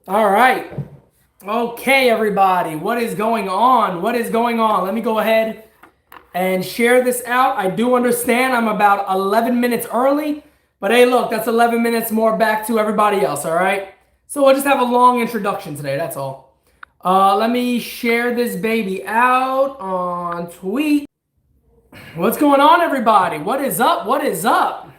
All right. Okay, everybody. What is going on? What is going on? Let me go ahead and share this out. I do understand I'm about 11 minutes early, but hey, look, that's 11 minutes more back to everybody else, all right? So we'll just have a long introduction today, that's all. Let me share this baby out on tweet. What's going on, everybody? What is up? What is up?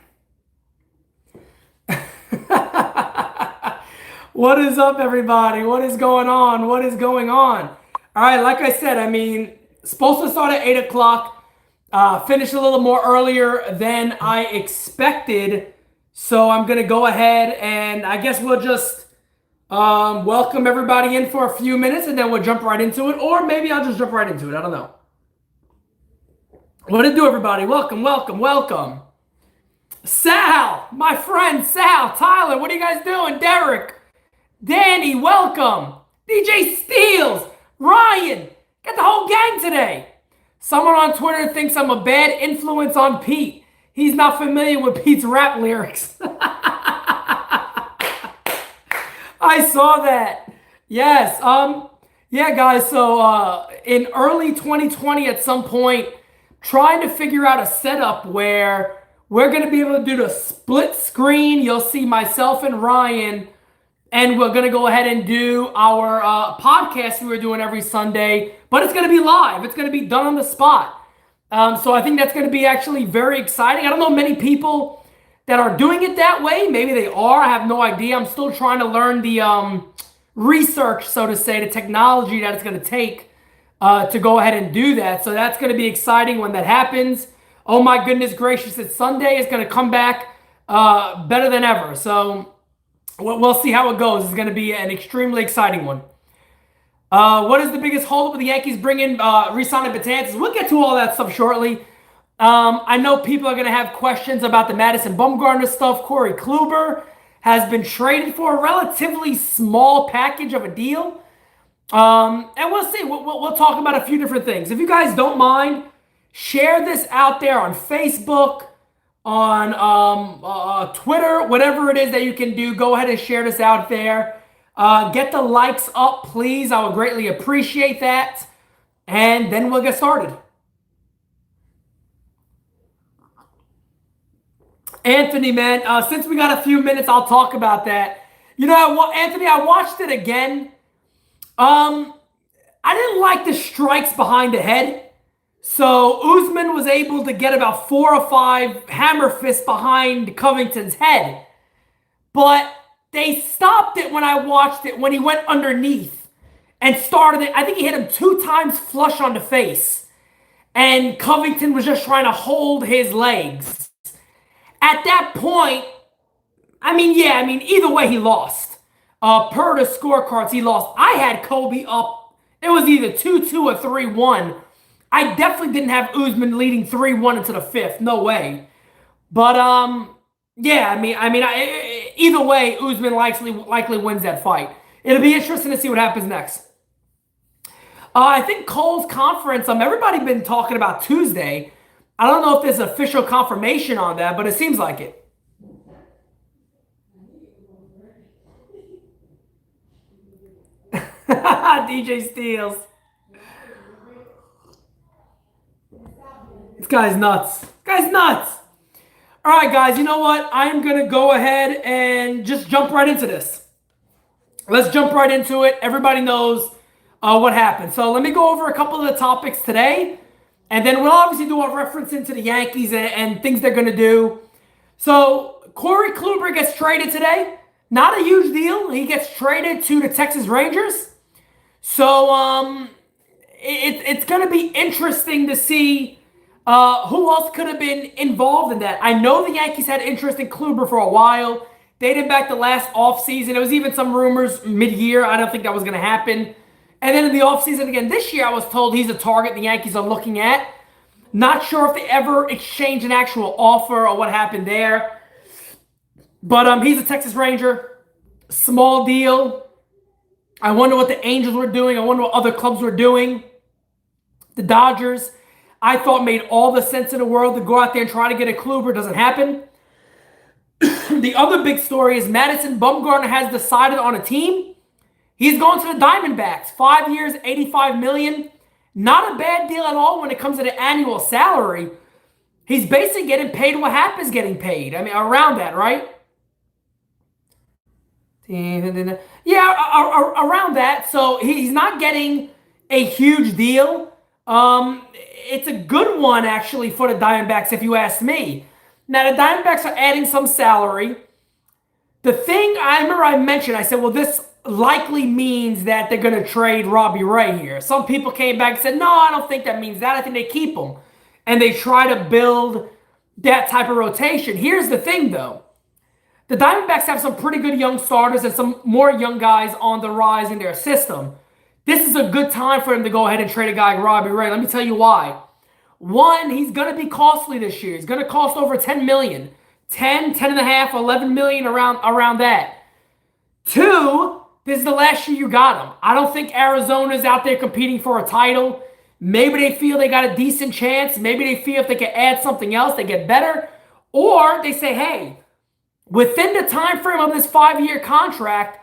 What is up, everybody? What is going on? What is going on? All right, like I said, supposed to start at 8 o'clock. Finish a little more earlier than I expected. So I'm going to go ahead and I guess we'll just welcome everybody in for a few minutes and then we'll jump right into it. Or maybe I'll just jump right into it. I don't know. What to do, everybody? Welcome, welcome, welcome. Sal, my friend Sal, Tyler, what are you guys doing? Derek, Danny, welcome. DJ Steels, Ryan, got the whole gang today. Someone on Twitter thinks I'm a bad influence on Pete. He's not familiar with Pete's rap lyrics. I saw that. Yes. Yeah, guys. So in early 2020, at some point, trying to figure out a setup where we're going to be able to do the split screen. You'll see myself and Ryan, and we're going to go ahead and do our podcast we were doing every Sunday, but it's going to be live. It's going to be done on the spot. So I think that's going to be actually very exciting. I don't know many people that are doing it that way. Maybe they are. I have no idea. I'm still trying to learn the research, so to say, the technology that it's going to take to go ahead and do that. So that's going to be exciting when that happens. Oh my goodness gracious, it's Sunday. It's going to come back better than ever. So we'll see how it goes. It's going to be an extremely exciting one. What is the biggest holdup with the Yankees bringing re-signing Betances? We'll get to all that stuff shortly. I know people are going to have questions about the Madison Bumgarner stuff. Corey Kluber has been traded for a relatively small package of a deal. And we'll see. We'll talk about a few different things. If you guys don't mind, share this out there on Facebook, on Twitter, whatever it is that you can do. Go ahead and share this out there. Get the likes up, please. I would greatly appreciate that. And then we'll get started. Anthony, man, since we got a few minutes, I'll talk about that. You know, Anthony, I watched it again. I didn't like the strikes behind the head. So Usman was able to get about 4 or 5 hammer fists behind Covington's head. But they stopped it when I watched it, when he went underneath and started it. I think he hit him 2 times flush on the face. And Covington was just trying to hold his legs. At that point, either way he lost. Per the scorecards, he lost. I had Kobe up. It was either 2-2 or 3-1. I definitely didn't have Usman leading 3-1 into the 5th. No way. But, either way, Usman likely wins that fight. It'll be interesting to see what happens next. I think Cole's conference, everybody been talking about Tuesday. I don't know if there's official confirmation on that, but it seems like it. DJ Steels. This guy's nuts. This guy's nuts. All right, guys, you know what? I'm going to go ahead and just jump right into this. Let's jump right into it. Everybody knows what happened. So let me go over a couple of the topics today. And then we'll obviously do a reference into the Yankees and things they're going to do. So Corey Kluber gets traded today. Not a huge deal. He gets traded to the Texas Rangers. So it's going to be interesting to see who else could have been involved in that. I know the Yankees had interest in Kluber for a while. Dated back to last offseason. There was even some rumors mid-year. I don't think that was going to happen. And then in the offseason again this year, I was told he's a target the Yankees are looking at. Not sure if they ever exchanged an actual offer or what happened there. But he's a Texas Ranger. Small deal. I wonder what the Angels were doing. I wonder what other clubs were doing. The Dodgers, I thought, made all the sense in the world to go out there and try to get a Kluber. Doesn't happen. The other big story is Madison Bumgarner has decided on a team. He's going to the Diamondbacks. 5 years, $85 million. Not a bad deal at all when it comes to the annual salary. He's basically getting paid what Happ is getting paid. I mean, around that, right? Yeah, around that. So he's not getting a huge deal. It's a good one, actually, for the Diamondbacks, if you ask me. Now, the Diamondbacks are adding some salary. The thing I remember I mentioned, I said, well, this likely means that they're going to trade Robbie Ray here. Some people came back and said, no, I don't think that means that. I think they keep him. And they try to build that type of rotation. Here's the thing, though. The Diamondbacks have some pretty good young starters and some more young guys on the rise in their system. This is a good time for them to go ahead and trade a guy like Robbie Ray. Let me tell you why. One, he's going to be costly this year. He's going to cost over $10 million. 10, 10 and a half, 11 million around that. Two, this is the last year you got him. I don't think Arizona's out there competing for a title. Maybe they feel they got a decent chance. Maybe they feel if they can add something else, they get better. Or they say, hey, within the time frame of this 5-year contract,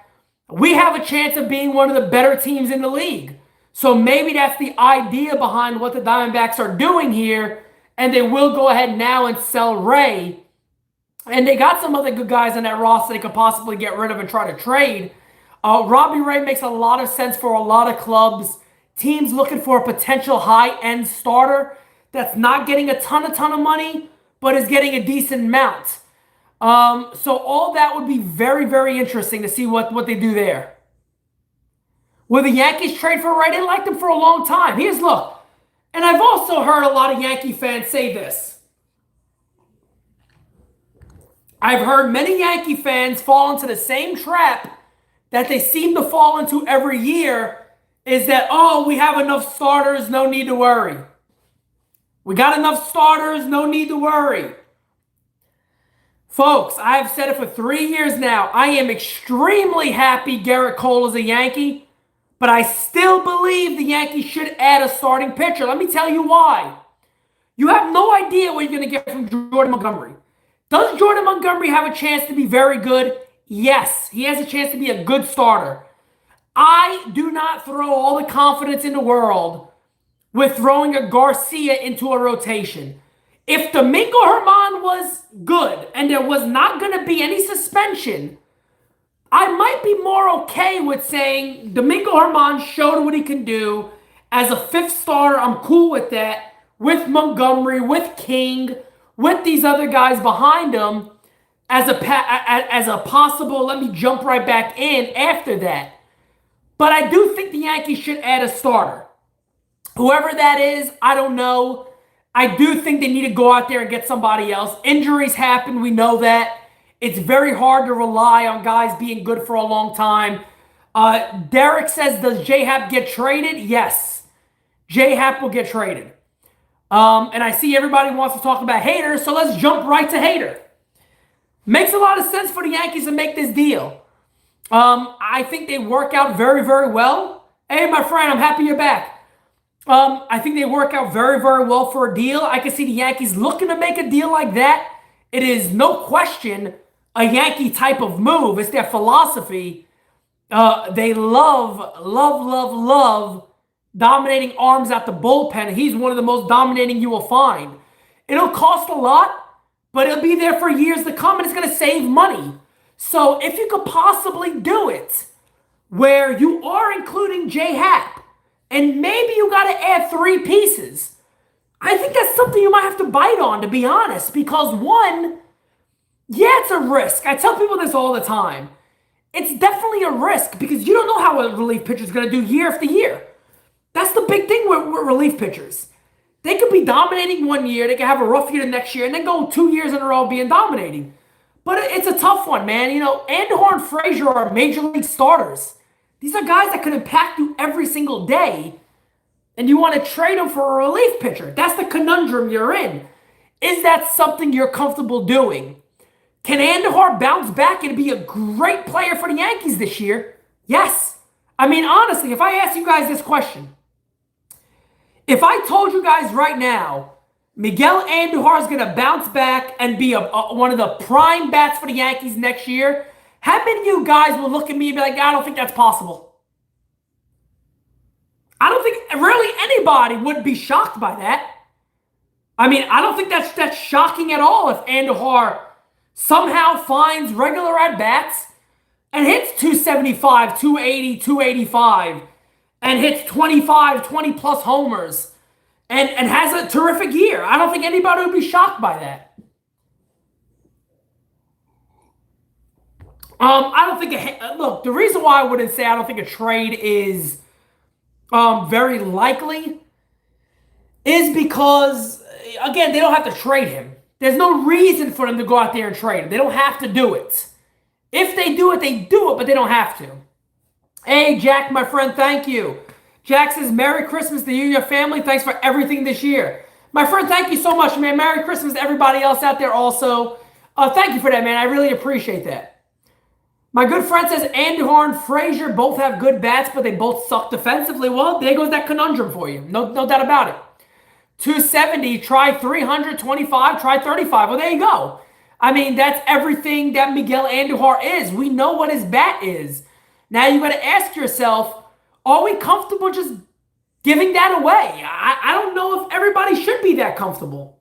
we have a chance of being one of the better teams in the league. So maybe that's the idea behind what the Diamondbacks are doing here, and they will go ahead now and sell Ray. And they got some other good guys on that roster they could possibly get rid of and try to trade. Robbie Ray makes a lot of sense for a lot of clubs. Teams looking for a potential high-end starter that's not getting a ton of money, but is getting a decent amount. So all that would be very, very interesting to see what they do there. Will the Yankees trade for Ray? They liked him for a long time. Here's look. And I've also heard a lot of Yankee fans say this. I've heard many Yankee fans fall into the same trap that they seem to fall into every year, is that, oh, we have enough starters, no need to worry. We got enough starters, no need to worry. Folks, I have said it for 3 years now. I am extremely happy Garrett Cole is a Yankee, but I still believe the Yankees should add a starting pitcher. Let me tell you why. You have no idea what you're going to get from Jordan Montgomery. Does Jordan Montgomery have a chance to be very good? Yes, he has a chance to be a good starter. I do not throw all the confidence in the world with throwing a Garcia into a rotation. If Domingo Germán was good and there was not going to be any suspension, I might be more okay with saying Domingo Germán showed what he can do as a fifth starter. I'm cool with that. With Montgomery, with King, with these other guys behind him as a possible, let me jump right back in after that. But I do think the Yankees should add a starter. Whoever that is, I don't know. I do think they need to go out there and get somebody else. Injuries happen, we know that. It's very hard to rely on guys being good for a long time. Derek says, does J-Happ get traded? Yes. J-Happ will get traded. And I see everybody wants to talk about Hader, so let's jump right to Hader. Makes a lot of sense for the Yankees to make this deal. I think they work out very, very well. Hey, my friend, I'm happy you're back. I think they work out very, very well for a deal. I can see the Yankees looking to make a deal like that. It is no question a Yankee type of move. It's their philosophy. They love dominating arms at the bullpen. He's one of the most dominating you will find. It'll cost a lot, but it'll be there for years to come, and it's going to save money. So if you could possibly do it where you are including J-Happ, and maybe you got to add 3 pieces, I think that's something you might have to bite on, to be honest, because one, yeah, it's a risk. I tell people this all the time. It's definitely a risk because you don't know how a relief pitcher is going to do year after year. That's the big thing with relief pitchers. They could be dominating one year, they could have a rough year the next year, and then go 2 years in a row being dominating. But it's a tough one, man. You know, Andujar and Frazier are major league starters. These are guys that could impact you every single day, and you want to trade them for a relief pitcher. That's the conundrum you're in. Is that something you're comfortable doing? Can Andujar bounce back and be a great player for the Yankees this year? Yes. I mean, honestly, if I ask you guys this question, if I told you guys right now, Miguel Andujar is going to bounce back and be one of the prime bats for the Yankees next year, how many of you guys will look at me and be like, I don't think that's possible? I don't think really anybody would be shocked by that. I mean, I don't think that's shocking at all if Andujar somehow finds regular at-bats and hits 275, 280, 285, and hits 25, 20 plus homers and has a terrific year. I don't think anybody would be shocked by that. I don't think look, the reason why I wouldn't say I don't think a trade is very likely is because, again, they don't have to trade him. There's no reason for them to go out there and trade him. They don't have to do it. If they do it, but they don't have to. Hey, Jack, my friend, thank you. Jack says, Merry Christmas to you and your family. Thanks for everything this year. My friend, thank you so much, man. Merry Christmas to everybody else out there also. Thank you for that, man. I really appreciate that. My good friend says, Andujar and Frazier both have good bats, but they both suck defensively. Well, there goes that conundrum for you. No doubt about it. 270, try 325, try 35. Well, there you go. I mean, that's everything that Miguel Andujar is. We know what his bat is. Now you got to ask yourself, are we comfortable just giving that away? I don't know if everybody should be that comfortable.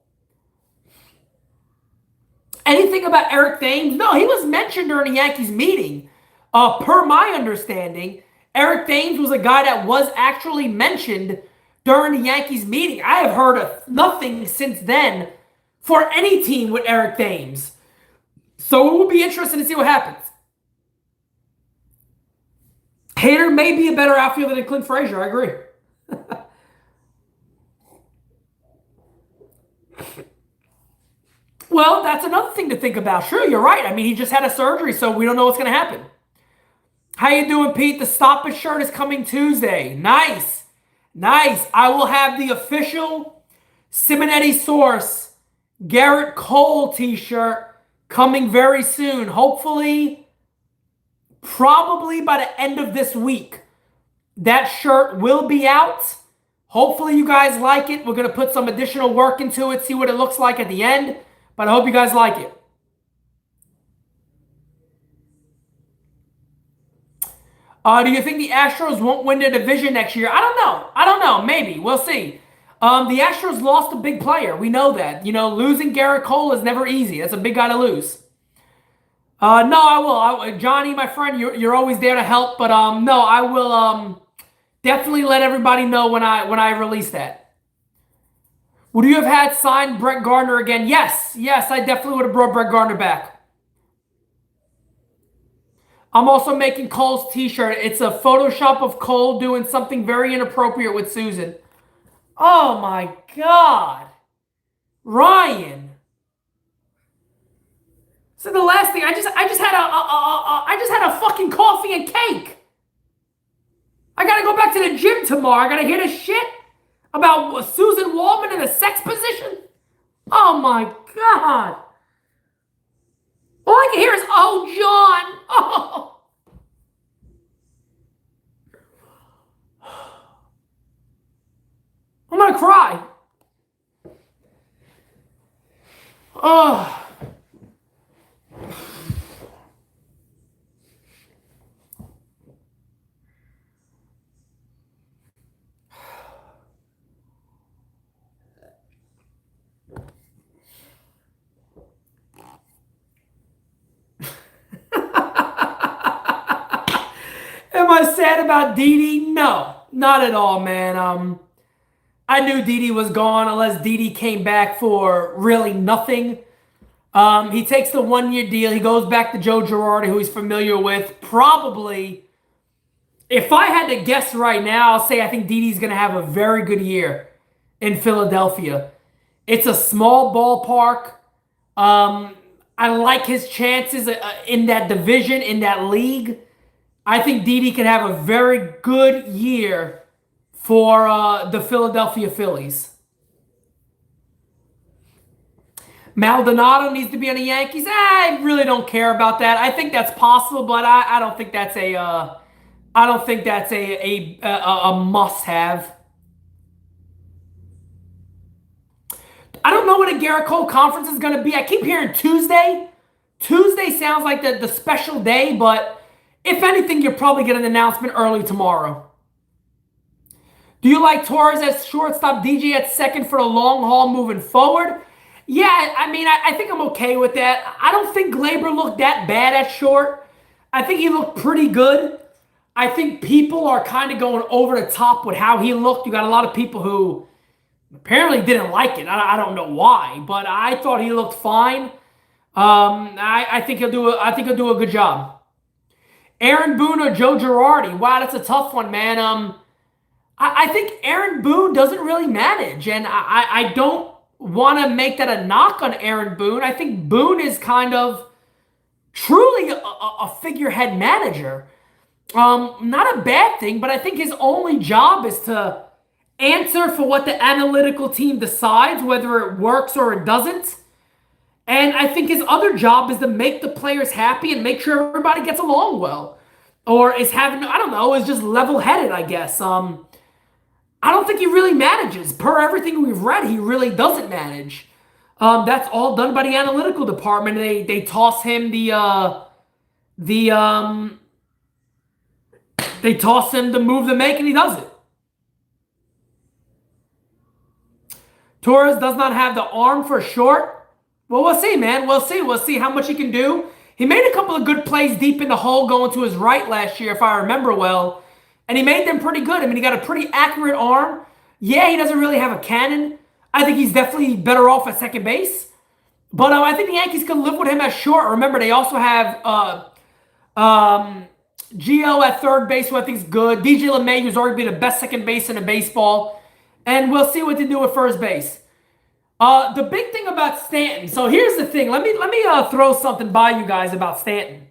Anything about Eric Thames? No, he was mentioned during the Yankees meeting. Per my understanding, Eric Thames was a guy that was actually mentioned during the Yankees meeting. I have heard of nothing since then for any team with Eric Thames. So it will be interesting to see what happens. Hader may be a better outfielder than Clint Frazier. I agree. Well, that's another thing to think about. Sure, you're right. I mean, he just had a surgery, so we don't know what's going to happen. How you doing, Pete? The Stop It shirt is coming Tuesday. Nice. Nice. I will have the official Simonetti Source Garrett Cole t-shirt coming very soon. Hopefully, probably by the end of this week. That shirt will be out. Hopefully, you guys like it. We're going to put some additional work into it, see what it looks like at the end. But I hope you guys like it. Do you think the Astros won't win their division next year? I don't know. Maybe. We'll see. The Astros lost a big player. We know that. You know, losing Garrett Cole is never easy. That's a big guy to lose. No, I will. Johnny, my friend, you're always there to help. But no, I will definitely let everybody know when I release that. Would you have had signed Brett Gardner again? Yes, I definitely would have brought Brett Gardner back. I'm also making Cole's t-shirt. It's a Photoshop of Cole doing something very inappropriate with Susan. Oh my God. Ryan. So the last thing, I just had a fucking coffee and cake. I gotta go back to the gym tomorrow. I gotta hear this shit about Susan Waldman in a sex position? Oh my God. All I can hear is, oh, John. Oh. I'm going to cry. Oh. Am I sad about Didi? No, not at all, man. I knew Didi was gone unless Didi came back for really nothing. He takes the one-year deal. He goes back to Joe Girardi, who he's familiar with. Probably, if I had to guess right now, I'll say I think Didi's going to have a very good year in Philadelphia. It's a small ballpark. I like his chances in that division, in that league. I think Didi can have a very good year for the Philadelphia Phillies. Maldonado needs to be on the Yankees. I really don't care about that. I think that's possible, but I don't think that's a must-have. I don't know what a Garrett Cole conference is going to be. I keep hearing Tuesday. Tuesday sounds like the special day, but if anything, you'll probably get an announcement early tomorrow. Do you like Torres at shortstop, DJ at second for the long haul moving forward? Yeah, I mean, I think I'm okay with that. I don't think Glaber looked that bad at short. I think he looked pretty good. I think people are kind of going over the top with how he looked. You got a lot of people who apparently didn't like it. I don't know why, but I thought he looked fine. I think he'll do a good job. Aaron Boone or Joe Girardi? Wow, that's a tough one, man. I think Aaron Boone doesn't really manage, and I don't want to make that a knock on Aaron Boone. I think Boone is kind of truly a figurehead manager. Not a bad thing, but I think his only job is to answer for what the analytical team decides, whether it works or it doesn't. And I think his other job is to make the players happy and make sure everybody gets along well. Or is having, I don't know, is just level-headed, I guess. I don't think he really manages. Per everything we've read, he really doesn't manage. That's all done by the analytical department. They toss him they toss him the move to make, and he does it. Torres does not have the arm for short. Well, we'll see, man. We'll see. We'll see how much he can do. He made a couple of good plays deep in the hole going to his right last year, if I remember well. And he made them pretty good. I mean, he got a pretty accurate arm. Yeah, he doesn't really have a cannon. I think he's definitely better off at second base. But I think the Yankees can live with him at short. Remember, they also have Gio at third base, who I think is good. DJ LeMay, who's already been the best second baseman in baseball. And we'll see what they do at first base. The big thing about Stanton. So here's the thing. Let me throw something by you guys about Stanton.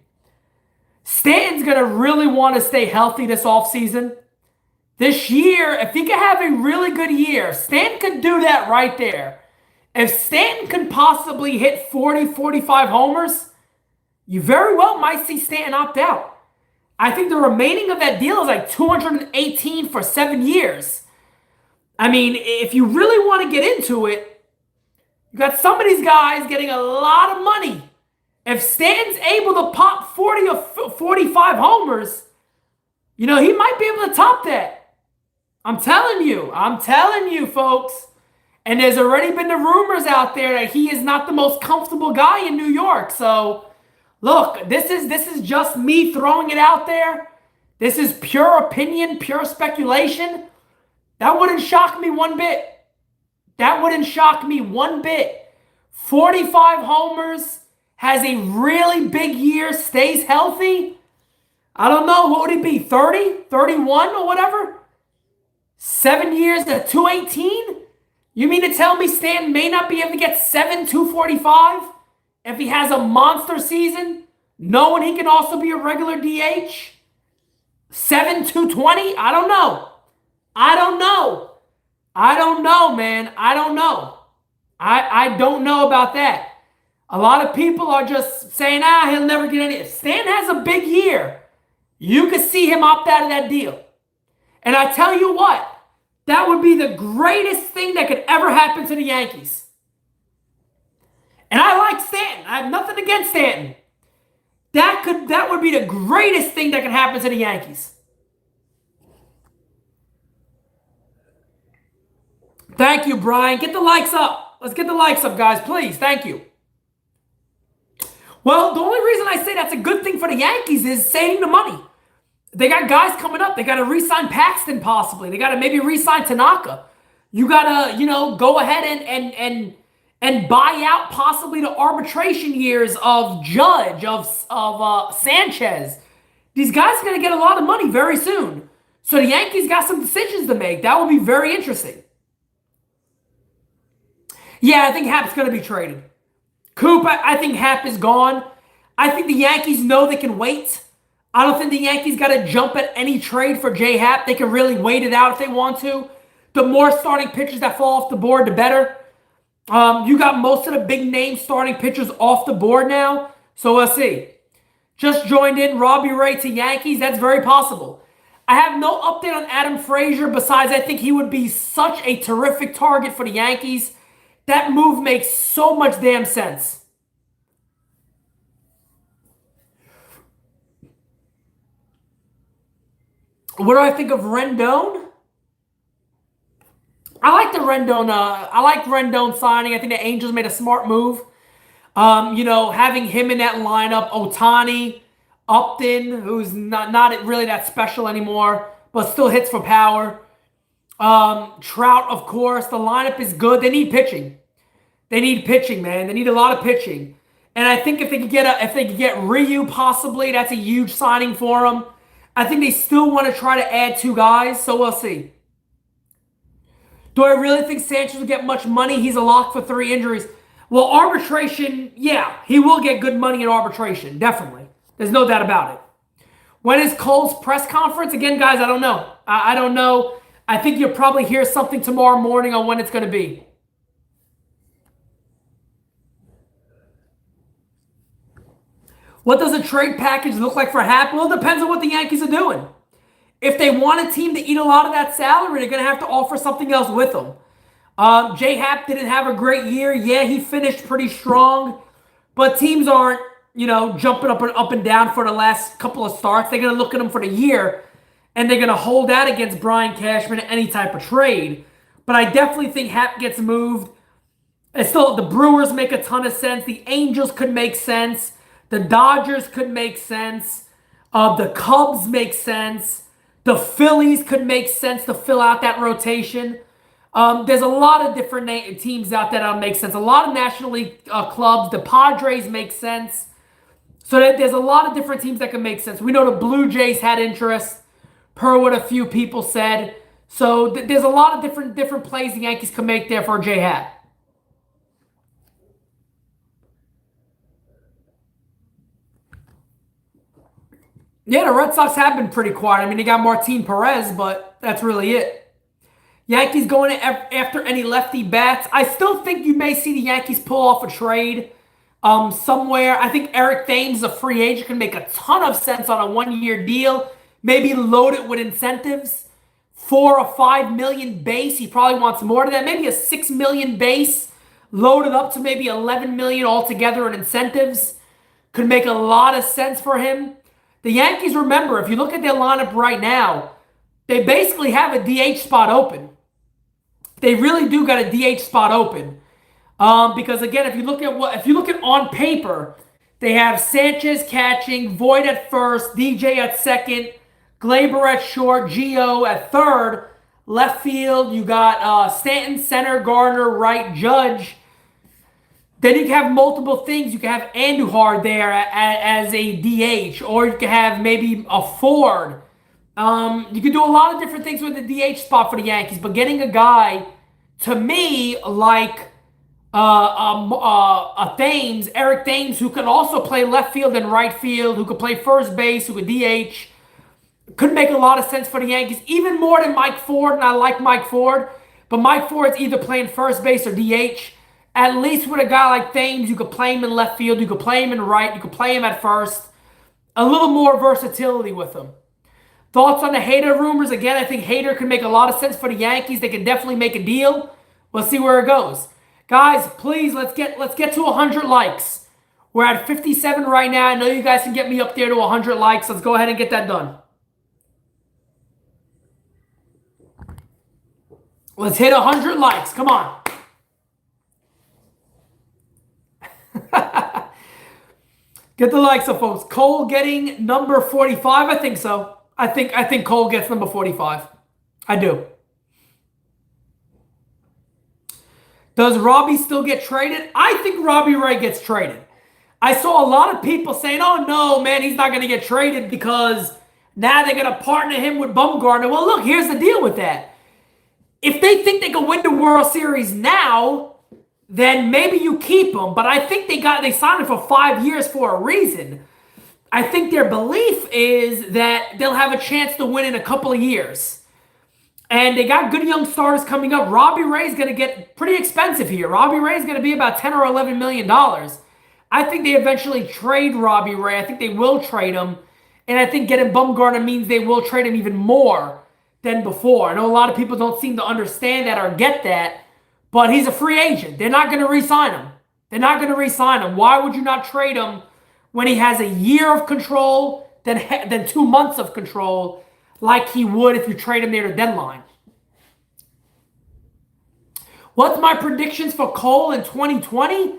Stanton's going to really want to stay healthy this offseason. This year, if he can have a really good year, Stanton could do that right there. If Stanton can possibly hit 40, 45 homers, you very well might see Stanton opt out. I think the remaining of that deal is like $218 for 7 years. I mean, if you really want to get into it, you got some of these guys getting a lot of money. If Stanton's able to pop 40 or 45 homers, he might be able to top that. I'm telling you, folks. And there's already been the rumors out there that he is not the most comfortable guy in New York. So, look, this is just me throwing it out there. This is pure opinion, pure speculation. That wouldn't shock me one bit. 45 homers, has a really big year, stays healthy. I don't know, what would he be, 30, 31 or whatever? 7 years at 218? You mean to tell me Stanton may not be able to get 245 if he has a monster season, knowing he can also be a regular DH? 220? I don't know, man. I don't know. I don't know about that. A lot of people are just saying, he'll never get any. If Stan has a big year, you could see him opt out of that deal. And I tell you what, that would be the greatest thing that could ever happen to the Yankees. And I like Stanton. I have nothing against Stanton. That would be the greatest thing that could happen to the Yankees. Thank you, Brian. Get the likes up. Let's get the likes up, guys, please. Thank you. Well, the only reason I say that's a good thing for the Yankees is saving the money. They got guys coming up. They got to re-sign Paxton possibly. They got to maybe re-sign Tanaka. You got to, go ahead and buy out possibly the arbitration years of Judge, of Sanchez. These guys are going to get a lot of money very soon. So the Yankees got some decisions to make. That will be very interesting. Yeah, I think Hap's going to be traded. Coop, I think Hap is gone. I think the Yankees know they can wait. I don't think the Yankees got to jump at any trade for J Hap. They can really wait it out if they want to. The more starting pitchers that fall off the board, the better. You got most of the big name starting pitchers off the board now. So we'll see. Just joined in Robbie Ray to Yankees. That's very possible. I have no update on Adam Frazier besides I think he would be such a terrific target for the Yankees. That move makes so much damn sense. What do I think of Rendon? like the Rendon. I like Rendon signing. I think the Angels made a smart move. Having him in that lineup, Otani, Upton, who's not really that special anymore, but still hits for power. Trout, of course. The lineup is good. They need pitching. They need pitching, man. They need a lot of pitching. And I think if they could get Ryu, possibly, that's a huge signing for them. I think they still want to try to add 2 guys, so we'll see. Do I really think Sanchez will get much money? He's a lock for 3 injuries. Well, arbitration, yeah, he will get good money in arbitration, definitely. There's no doubt about it. When is Cole's press conference? Again, guys, I don't know. I don't know. I think you'll probably hear something tomorrow morning on when it's going to be. What does a trade package look like for Happ? Well, it depends on what the Yankees are doing. If they want a team to eat a lot of that salary, they're going to have to offer something else with them. J Happ didn't have a great year. Yeah, he finished pretty strong. But teams aren't, jumping up and down for the last couple of starts. They're going to look at him for the year, and they're going to hold out against Brian Cashman in any type of trade. But I definitely think Happ gets moved. And still, the Brewers make a ton of sense. The Angels could make sense. The Dodgers could make sense. The Cubs make sense. The Phillies could make sense to fill out that rotation. There's a lot of different teams out there that make sense. A lot of National League clubs. The Padres make sense. So there's a lot of different teams that can make sense. We know the Blue Jays had interest, per what a few people said. So there's a lot of different plays the Yankees can make there for J Happ. Yeah, the Red Sox have been pretty quiet. I mean, they got Martin Perez, but that's really it. Yankees going after any lefty bats. I still think you may see the Yankees pull off a trade somewhere. I think Eric Thames, a free agent, can make a ton of sense on a 1-year deal. Maybe load it with incentives. 4 or 5 million base. He probably wants more than that. Maybe a 6 million base. Load it up to maybe 11 million altogether in incentives. Could make a lot of sense for him. The Yankees, remember, if you look at their lineup right now, they basically have a DH spot open. They really do got a DH spot open. Because again, if you look at on paper, they have Sanchez catching, Voit at first, DJ at second, Glaber at short, Gio at third. Left field, you got Stanton, center, Gardner, right, Judge. Then you can have multiple things. You can have Andujar there as a DH, or you can have maybe a Ford. You can do a lot of different things with the DH spot for the Yankees, but getting a guy, to me, like a Thames, Eric Thames, who can also play left field and right field, who could play first base, who could DH, could make a lot of sense for the Yankees, even more than Mike Ford, and I like Mike Ford, but Mike Ford's either playing first base or DH. At least with a guy like Thames, you could play him in left field, you could play him in right, you could play him at first. A little more versatility with him. Thoughts on the Hader rumors? Again, I think Hader could make a lot of sense for the Yankees. They can definitely make a deal. We'll see where it goes. Guys, please, let's get to 100 likes. We're at 57 right now. I know you guys can get me up there to 100 likes. Let's go ahead and get that done. Let's hit 100 likes. Come on. Get the likes up, folks. Cole getting number 45? I think so. I think Cole gets number 45. I do. Does Robbie still get traded? I think Robbie Ray gets traded. I saw a lot of people saying, oh no, man, he's not going to get traded because now they're going to partner him with Bumgarner. Well, look, here's the deal with that. If they think they can win the World Series now, then maybe you keep him. But I think they signed him for 5 years for a reason. I think their belief is that they'll have a chance to win in a couple of years. And they got good young starters coming up. Robbie Ray's going to get pretty expensive here. Robbie Ray's going to be about $10 or $11 million. I think they eventually trade Robbie Ray. I think they will trade him. And I think getting Bumgarner means they will trade him even more than before. I know a lot of people don't seem to understand that or get that. But he's a free agent. They're not going to re-sign him. They're not going to re-sign him. Why would you not trade him when he has a year of control, then 2 months of control, like he would if you trade him near the deadline? What's my predictions for Cole in 2020?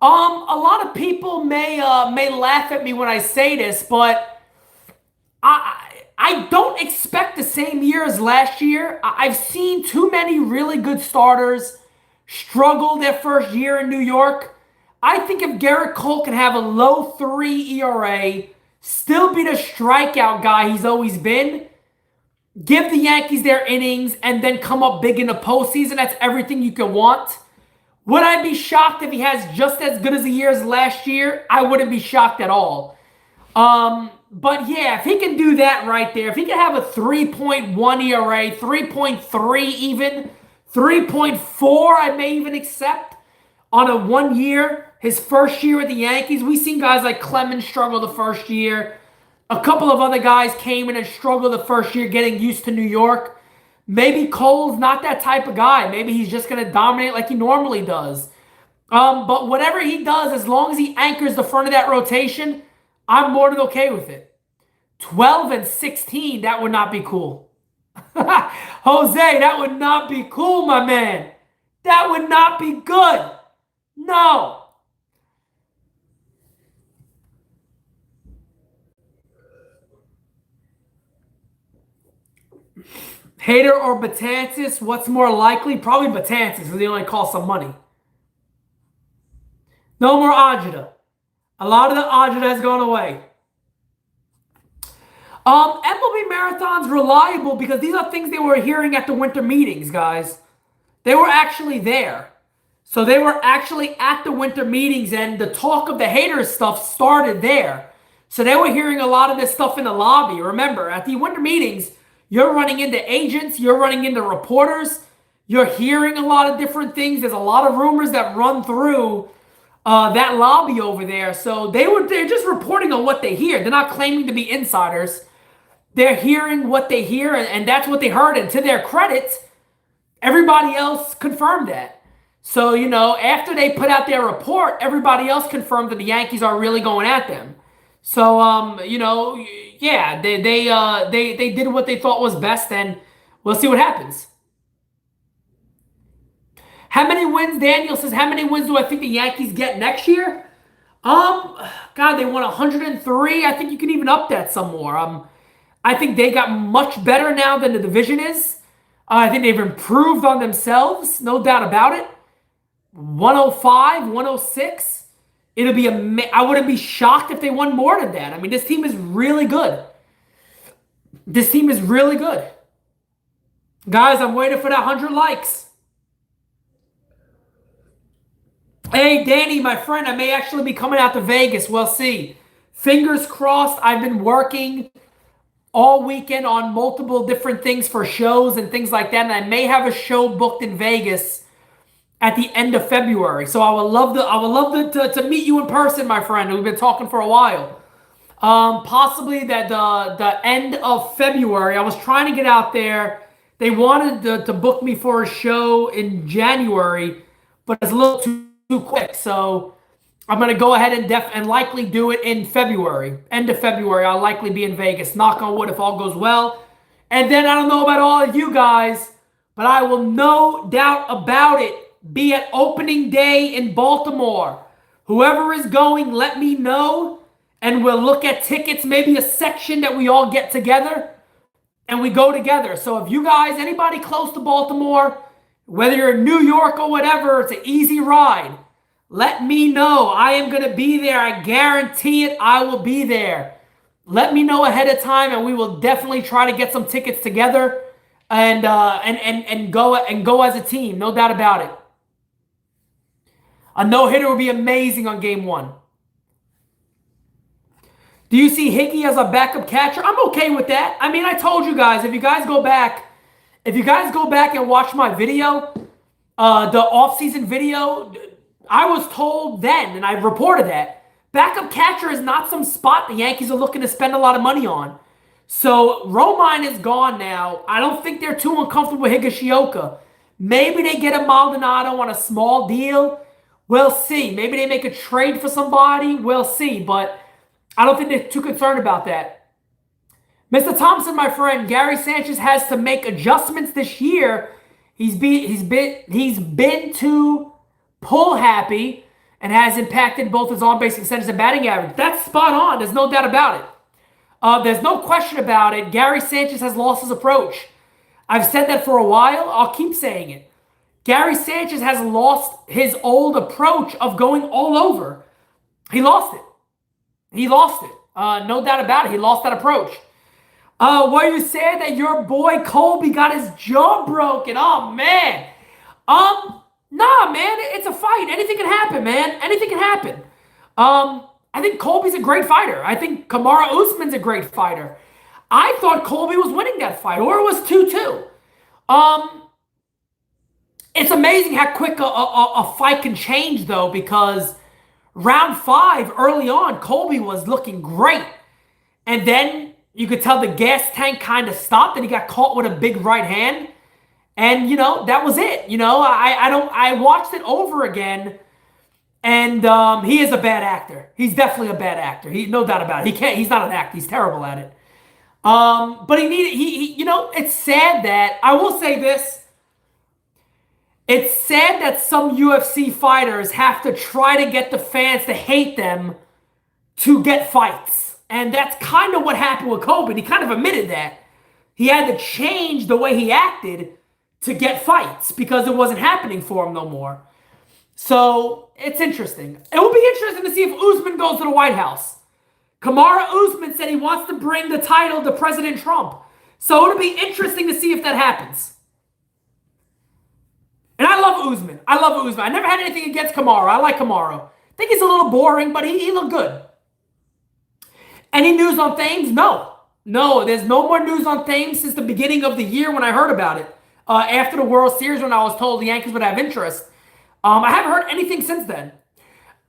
A lot of people may laugh at me when I say this, but I don't expect the same year as last year. I've seen too many really good starters struggle their first year in New York. I think if Garrett Cole can have a low 3 ERA, still be the strikeout guy he's always been, give the Yankees their innings, and then come up big in the postseason, that's everything you can want. Would I be shocked if he has just as good as a year as last year? I wouldn't be shocked at all. But yeah, if he can do that right there, if he can have a 3.1 ERA, 3.3 even, 3.4 I may even accept on a 1 year, his first year with the Yankees. We've seen guys like Clemens struggle the first year. A couple of other guys came in and struggled the first year getting used to New York. Maybe Cole's not that type of guy. Maybe he's just going to dominate like he normally does. But whatever he does, as long as he anchors the front of that rotation, I'm more than okay with it. 12 and 16, that would not be cool. Jose, that would not be cool, my man. That would not be good. No. Hater or Betances, what's more likely? Probably Betances, because he only costs some money. No more Ajita. A lot of the Ajita has gone away. MLB Marathon's reliable because these are things they were hearing at the winter meetings, guys. They were actually there. So they were actually at the winter meetings, and the talk of the haters stuff started there. So they were hearing a lot of this stuff in the lobby. Remember, at the winter meetings, you're running into agents, you're running into reporters, you're hearing a lot of different things. There's a lot of rumors that run through that lobby over there. So they're just reporting on what they hear. They're not claiming to be insiders. They're hearing what they hear, and that's what they heard. And to their credit, everybody else confirmed that. So, you know, after they put out their report, everybody else confirmed that the Yankees are really going at them. So, you know, yeah, they did what they thought was best, and we'll see what happens. How many wins? Daniel says, how many wins do I think the Yankees get next year? God, they won 103. I think you can even up that some more. I think they got much better now than the division is. I think they've improved on themselves, no doubt about it. 105, 106. It'll be I wouldn't be shocked if they won more than that. I mean, this team is really good. This team is really good. Guys, I'm waiting for that 100 likes. Hey, Danny, my friend, I may actually be coming out to Vegas. We'll see. Fingers crossed. I've been working all weekend on multiple different things for shows and things like that, and I may have a show booked in Vegas at the end of February. So I would love to meet you in person, my friend. We've been talking for a while. Possibly that the end of February. I was trying to get out there. They wanted to book me for a show in January, but it's a little too quick. So I'm going to go ahead and likely do it in February. End of February, I'll likely be in Vegas. Knock on wood if all goes well. And then I don't know about all of you guys, but I will no doubt about it be at opening day in Baltimore. Whoever is going, let me know, and we'll look at tickets, maybe a section that we all get together, and we go together. So if you guys, anybody close to Baltimore, whether you're in New York or whatever, it's an easy ride. Let me know. I am going to be there. I guarantee it. I will be there. Let me know ahead of time, and we will definitely try to get some tickets together and go as a team. No doubt about it. A no-hitter would be amazing on game one. Do you see Hickey as a backup catcher? I'm okay with that. I mean, I told you guys, if you guys go back and watch my video, the off-season video, I was told then, and I reported that, backup catcher is not some spot the Yankees are looking to spend a lot of money on. So Romine is gone now. I don't think they're too uncomfortable with Higashioka. Maybe they get a Maldonado on a small deal. We'll see. Maybe they make a trade for somebody. We'll see. But I don't think they're too concerned about that. Mr. Thompson, my friend, Gary Sanchez has to make adjustments this year He's been too pull happy and has impacted both his on base percentage and batting average. That's spot on. There's no doubt about it. There's no question about it. Gary Sanchez has lost his approach. I've said that for a while. I'll keep saying it. Gary Sanchez has lost his old approach of going all over. He lost it. He lost it. No doubt about it. He lost that approach. Were you sad that your boy Colby got his jaw broken? Oh, man. Nah, man. It's a fight. Anything can happen, man. Anything can happen. I think Colby's a great fighter. I think Kamaru Usman's a great fighter. I thought Colby was winning that fight, or it was 2-2. It's amazing how quick a fight can change, though, because round 5, early on, Colby was looking great. And then you could tell the gas tank kind of stopped, and he got caught with a big right hand. And, that was it. I watched it over again, and he is a bad actor. He's definitely a bad actor. No doubt about it. He's not an actor. He's terrible at it. But it's sad that, I will say this, it's sad that some UFC fighters have to try to get the fans to hate them to get fights. And that's kind of what happened with Colby. He kind of admitted that. He had to change the way he acted to get fights because it wasn't happening for him no more. So, it's interesting. It will be interesting to see if Usman goes to the White House. Kamaru Usman said he wants to bring the title to President Trump. So, it'll be interesting to see if that happens. And I love Usman. I never had anything against Kamaru. I like Kamaru. I think he's a little boring, but he looked good. Any news on Thames? No. No, there's no more news on Thames since the beginning of the year when I heard about it. After the World Series when I was told the Yankees would have interest. I haven't heard anything since then.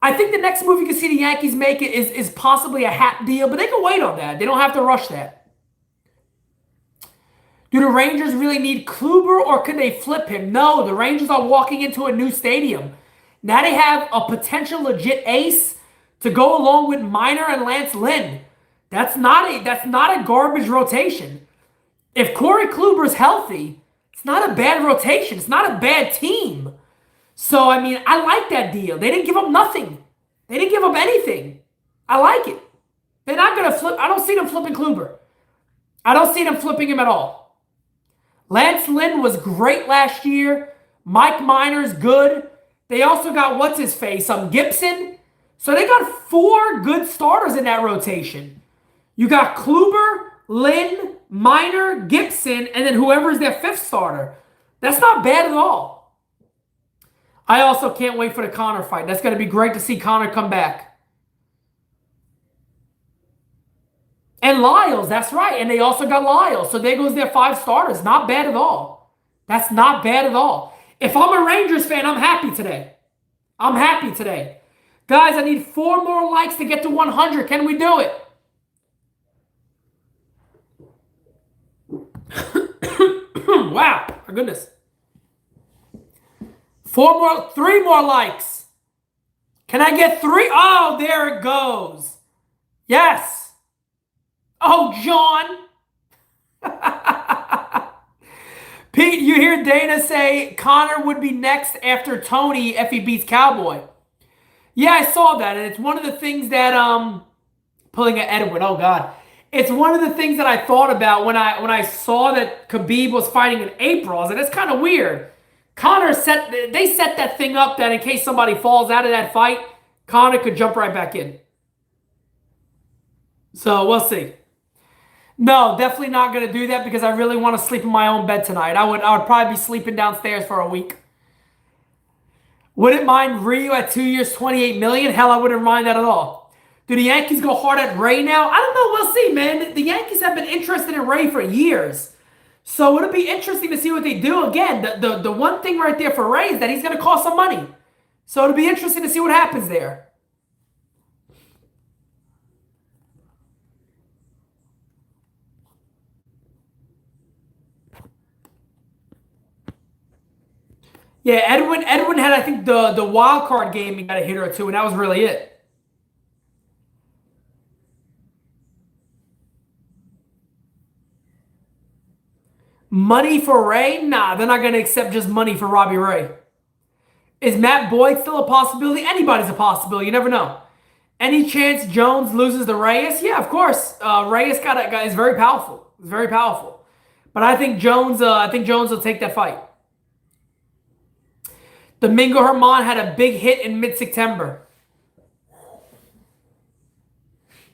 I think the next move you can see the Yankees make is possibly a hat deal, but they can wait on that. They don't have to rush that. Do the Rangers really need Kluber, or could they flip him? No, the Rangers are walking into a new stadium. Now they have a potential legit ace to go along with Minor and Lance Lynn. That's not a garbage rotation. If Corey Kluber's healthy, it's not a bad rotation. It's not a bad team. So, I like that deal. They didn't give up nothing. They didn't give up anything. I like it. They're not going to flip. I don't see them flipping Kluber. I don't see them flipping him at all. Lance Lynn was great last year. Mike Minor's good. They also got, what's-his-face, Gibson. So they got 4 good starters in that rotation. You got Kluber, Lynn, Minor, Gibson, and then whoever's their 5th starter. That's not bad at all. I also can't wait for the Connor fight. That's going to be great to see Connor come back. And Lyles, that's right. And they also got Lyles. So there goes their 5 starters. Not bad at all. That's not bad at all. If I'm a Rangers fan, I'm happy today. I'm happy today. Guys, I need 4 more likes to get to 100. Can we do it? Wow. My goodness. 3 more likes. Can I get 3? Oh, there it goes. Yes. Oh, John. Pete, you hear Dana say Connor would be next after Tony if he beats Cowboy. Yeah, I saw that, and it's one of the things that pulling at Edwin. Oh God, it's one of the things that I thought about when I saw that Khabib was fighting in April. I was like, that's kind of weird. They set that thing up that in case somebody falls out of that fight, Connor could jump right back in. So we'll see. No, definitely not going to do that because I really want to sleep in my own bed tonight. I would probably be sleeping downstairs for a week. Wouldn't mind Ryu at 2 years, $28 million. Hell, I wouldn't mind that at all. Do the Yankees go hard at Ray now? I don't know. We'll see, man. The Yankees have been interested in Ray for years. So it'll be interesting to see what they do. Again, the one thing right there for Ray is that he's going to cost some money. So it'll be interesting to see what happens there. Yeah, Edwin had, I think, the wild card game. He got a hitter or two, and that was really it. Money for Ray? Nah, they're not going to accept just money for Robbie Ray. Is Matt Boyd still a possibility? Anybody's a possibility. You never know. Any chance Jones loses to Reyes? Yeah, of course. Reyes is very powerful. Very powerful. But I think Jones will take that fight. Domingo Herman had a big hit in mid-September.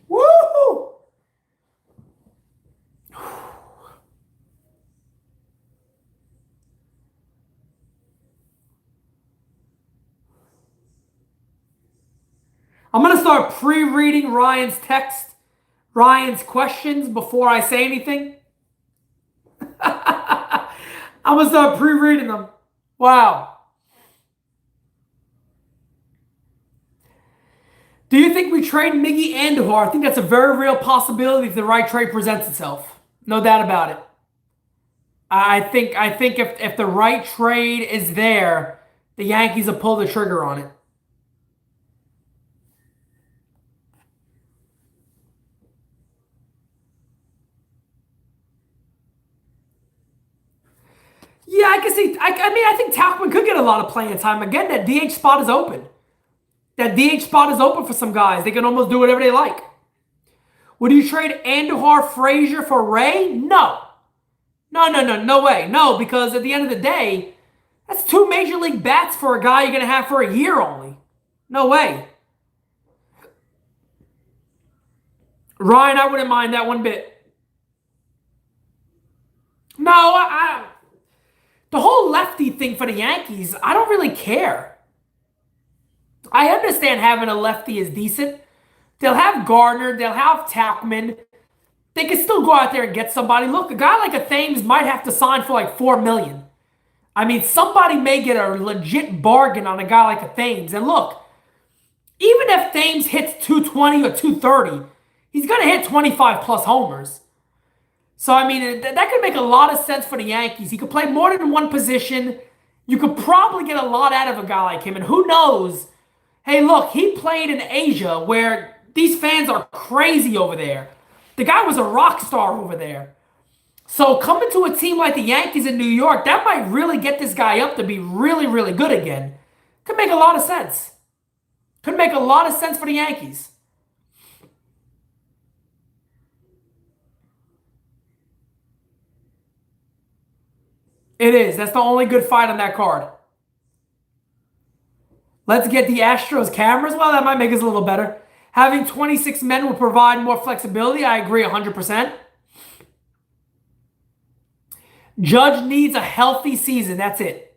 Woo! I'm going to start pre-reading Ryan's text, Ryan's questions before I say anything. I'm going to start pre-reading them. Wow. Do you think we trade Miggy Andujar? I think that's a very real possibility if the right trade presents itself. No doubt about it. I think if the right trade is there, the Yankees will pull the trigger on it. Yeah, I can see. I think Tauchman could get a lot of playing time. Again, that DH spot is open. That DH spot is open for some guys. They can almost do whatever they like. Would you trade Andujar, Frazier for Ray? No. No way. No, because at the end of the day, that's 2 major league bats for a guy you're going to have for a year only. No way. Ryan, I wouldn't mind that one bit. No, the whole lefty thing for the Yankees, I don't really care. I understand having a lefty is decent. They'll have Gardner. They'll have Tauchman. They can still go out there and get somebody. Look, a guy like a Thames might have to sign for like $4 million. I mean, somebody may get a legit bargain on a guy like a Thames. And look, even if Thames hits 220 or 230, he's going to hit 25 plus homers. So, I mean, that could make a lot of sense for the Yankees. He could play more than one position. You could probably get a lot out of a guy like him. And who knows? Hey, look, he played in Asia where these fans are crazy over there. The guy was a rock star over there. So coming to a team like the Yankees in New York, that might really get this guy up to be really, really good again. Could make a lot of sense. Could make a lot of sense for the Yankees. It is. That's the only good fight on that card. Let's get the Astros cameras. Well, that might make us a little better. Having 26 men will provide more flexibility. I agree 100%. Judge needs a healthy season. That's it.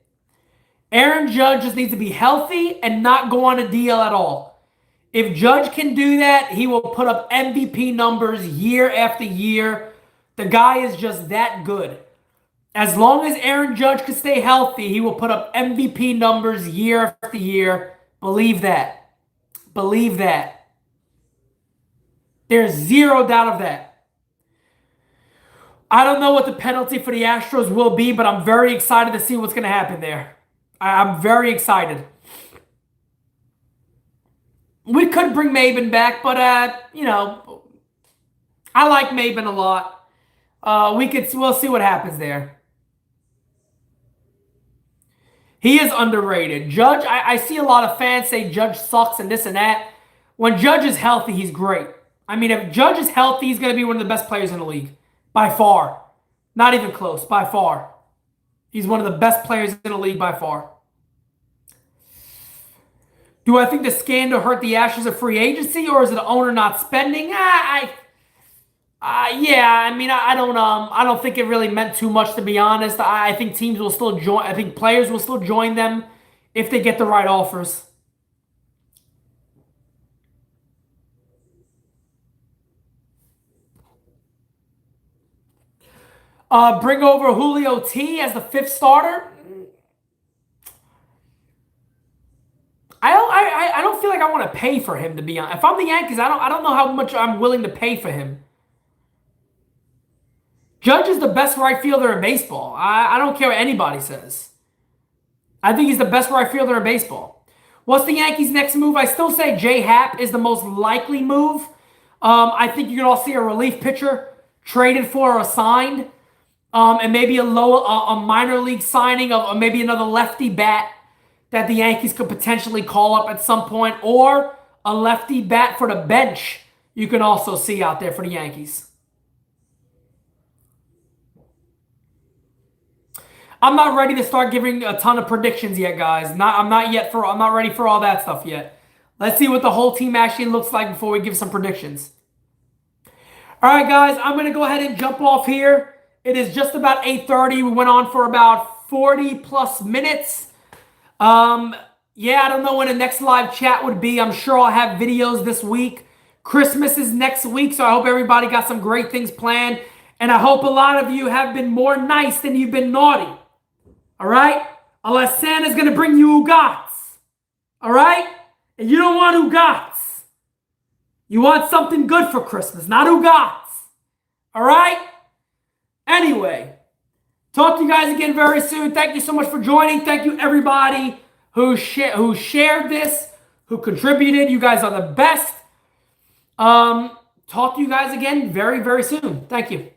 Aaron Judge just needs to be healthy and not go on a DL at all. If Judge can do that, he will put up MVP numbers year after year. The guy is just that good. As long as Aaron Judge can stay healthy, he will put up MVP numbers year after year. Believe that. Believe that. There's zero doubt of that. I don't know what the penalty for the Astros will be, but I'm very excited to see what's going to happen there. I'm very excited. We could bring Maben back, but, I like Maben a lot. We'll see what happens there. He is underrated. Judge, I see a lot of fans say Judge sucks and this and that. When Judge is healthy, he's great. I mean, if Judge is healthy, he's going to be one of the best players in the league. By far. Not even close. By far. He's one of the best players in the league by far. Do I think the scandal hurt the Astros of free agency, or is it the owner not spending? Yeah, I mean, I don't think it really meant too much, to be honest. I think teams will still join. I think players will still join them if they get the right offers. Bring over Julio T as the 5th starter. I don't feel like I want to pay for him, to be honest. If I'm the Yankees, I don't know how much I'm willing to pay for him. Judge is the best right fielder in baseball. I don't care what anybody says. I think he's the best right fielder in baseball. What's the Yankees' next move? I still say J Happ is the most likely move. I think you can all see a relief pitcher traded for or signed. and maybe a minor league signing of maybe another lefty bat that the Yankees could potentially call up at some point, or a lefty bat for the bench you can also see out there for the Yankees. I'm not ready to start giving a ton of predictions yet, guys. I'm not ready for all that stuff yet. Let's see what the whole team actually looks like before we give some predictions. All right, guys, I'm going to go ahead and jump off here. It is just about 8:30. We went on for about 40 plus minutes. Yeah, I don't know when the next live chat would be. I'm sure I'll have videos this week. Christmas is next week, so I hope everybody got some great things planned. And I hope a lot of you have been more nice than you've been naughty. All right? Unless Santa's going to bring you Ugats. All right? And you don't want Ugats. You want something good for Christmas, not Ugats. All right? Anyway, talk to you guys again very soon. Thank you so much for joining. Thank you, everybody who shared this, who contributed. You guys are the best. Talk to you guys again very, very soon. Thank you.